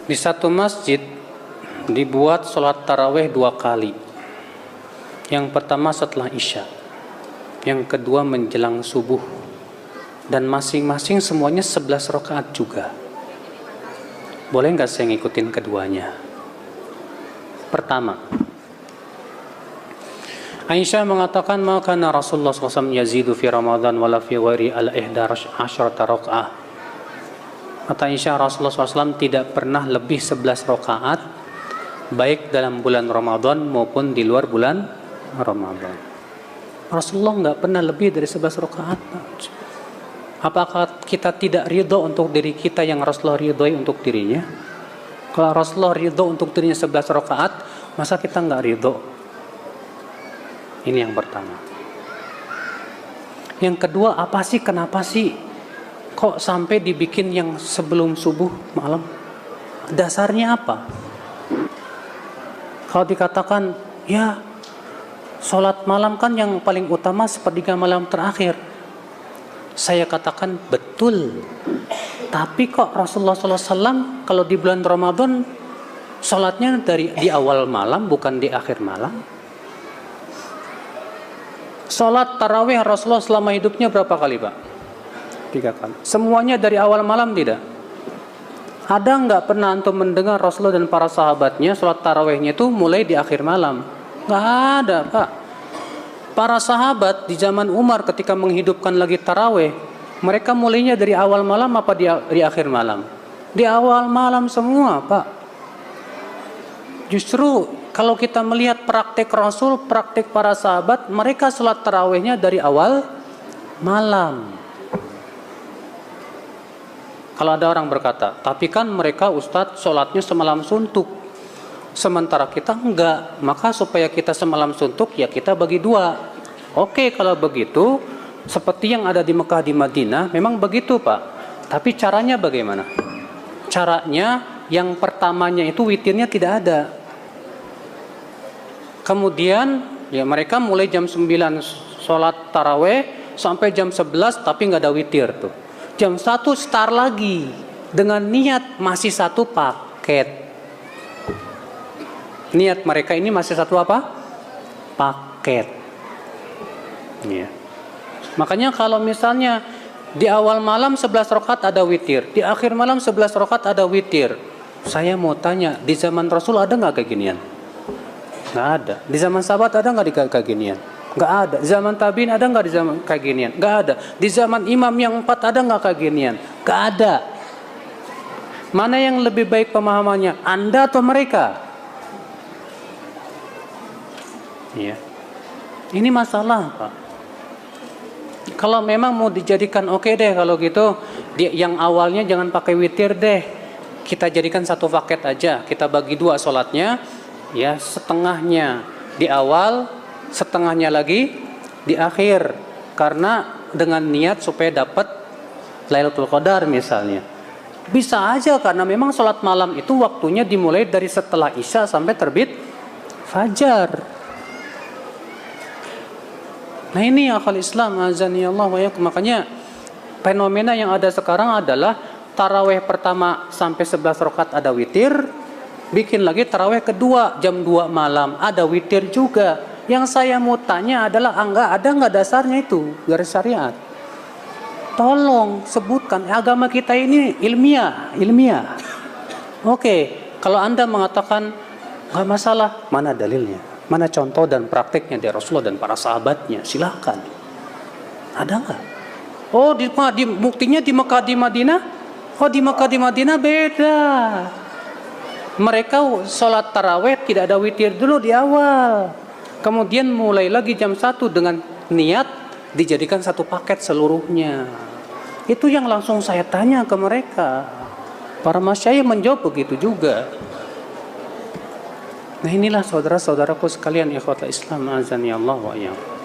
Di satu masjid dibuat sholat taraweh 2 kali. Yang pertama setelah isya, yang kedua menjelang subuh, dan masing-masing semuanya 11 rakaat juga. Boleh nggak saya ngikutin keduanya? Pertama, Aisyah mengatakan, maka Rasulullah SAW yazidu fi Ramadan wala fi ghairi al-ihda asyrata raka'ah. Kata Aisyah, Rasulullah SAW tidak pernah lebih 11 rakaat, baik dalam bulan Ramadan maupun di luar bulan Ramadan. Rasulullah nggak pernah lebih dari 11 rakaat. Apakah kita tidak ridho untuk diri kita yang Rasulullah ridhoi untuk dirinya? Kalau Rasulullah ridho untuk dirinya 11 rakaat, masa kita nggak ridho? Ini yang pertama. Yang kedua, kenapa sih kok sampai dibikin yang sebelum subuh malam? Dasarnya apa? Kalau dikatakan, ya sholat malam kan yang paling utama sepertiga malam terakhir. Saya katakan betul. Tapi kok Rasulullah SAW kalau di bulan Ramadan sholatnya di awal malam bukan di akhir malam? Sholat tarawih Rasulullah selama hidupnya berapa kali, Pak? 3 kali. Semuanya dari awal malam tidak? Ada nggak pernah antum mendengar Rasulullah dan para sahabatnya sholat tarawihnya itu mulai di akhir malam? Nggak ada, Pak. Para sahabat di zaman Umar ketika menghidupkan lagi tarawih, mereka mulainya dari awal malam apa di akhir malam? Di awal malam semua, Pak. Justru kalau kita melihat praktek Rasul, praktek para sahabat, mereka sholat tarawihnya dari awal malam. Kalau ada orang berkata, tapi kan mereka Ustadz sholatnya semalam suntuk, sementara kita enggak. Maka supaya kita semalam suntuk, ya kita bagi 2. Oke, kalau begitu, seperti yang ada di Mekah, di Madinah, memang begitu, Pak. Tapi caranya bagaimana? Caranya, yang pertamanya itu witirnya tidak ada. Kemudian ya mereka mulai jam 9 sholat taraweh sampai jam 11 tapi nggak ada witir tuh. Jam 1 start lagi dengan niat masih satu paket. Niat mereka ini masih satu apa? Paket. Ya. Makanya kalau misalnya di awal malam 11 rakaat ada witir, di akhir malam 11 rakaat ada witir. Saya mau tanya, di zaman Rasul ada nggak kayak ginian? Nggak ada. Di zaman sahabat ada nggak kayak ginian? Nggak ada. Di zaman tabiin ada nggak di zaman kayak ginian? Nggak ada. Di zaman imam yang 4 ada nggak kayak ginian? Nggak ada. Mana yang lebih baik pemahamannya? Anda atau mereka? Ya. Ini masalah, Pak. Kalau memang mau dijadikan oke deh kalau gitu, yang awalnya jangan pakai witir deh. Kita jadikan satu paket aja. Kita bagi 2 sholatnya. Ya, setengahnya di awal, setengahnya lagi di akhir, karena dengan niat supaya dapat Lailatul Qadar misalnya. Bisa aja karena memang sholat malam itu waktunya dimulai dari setelah isya sampai terbit fajar. Nah ini akal Islam, azani Allah wa yakum. Makanya fenomena yang ada sekarang adalah taraweh pertama sampai 11 rakaat ada witir. Bikin lagi taraweh kedua jam 2 malam ada witir juga. Yang saya mau tanya adalah ada nggak dasarnya itu garis syariat? Tolong sebutkan. Agama kita ini ilmiah. Oke, kalau Anda mengatakan nggak masalah, mana dalilnya? Mana contoh dan prakteknya dari Rasulullah dan para sahabatnya? Silahkan. Ada nggak? Oh, buktinya di Mekah, di Madinah. Oh, di Mekah, di Madinah beda. Mereka sholat taraweh tidak ada witir dulu di awal. Kemudian mulai lagi jam 1 dengan niat dijadikan satu paket seluruhnya. Itu yang langsung saya tanya ke mereka. Para masyayikh menjawab begitu juga. Nah inilah saudara-saudaraku sekalian, ikhwatul Islam, azani Allah wa iyyakum.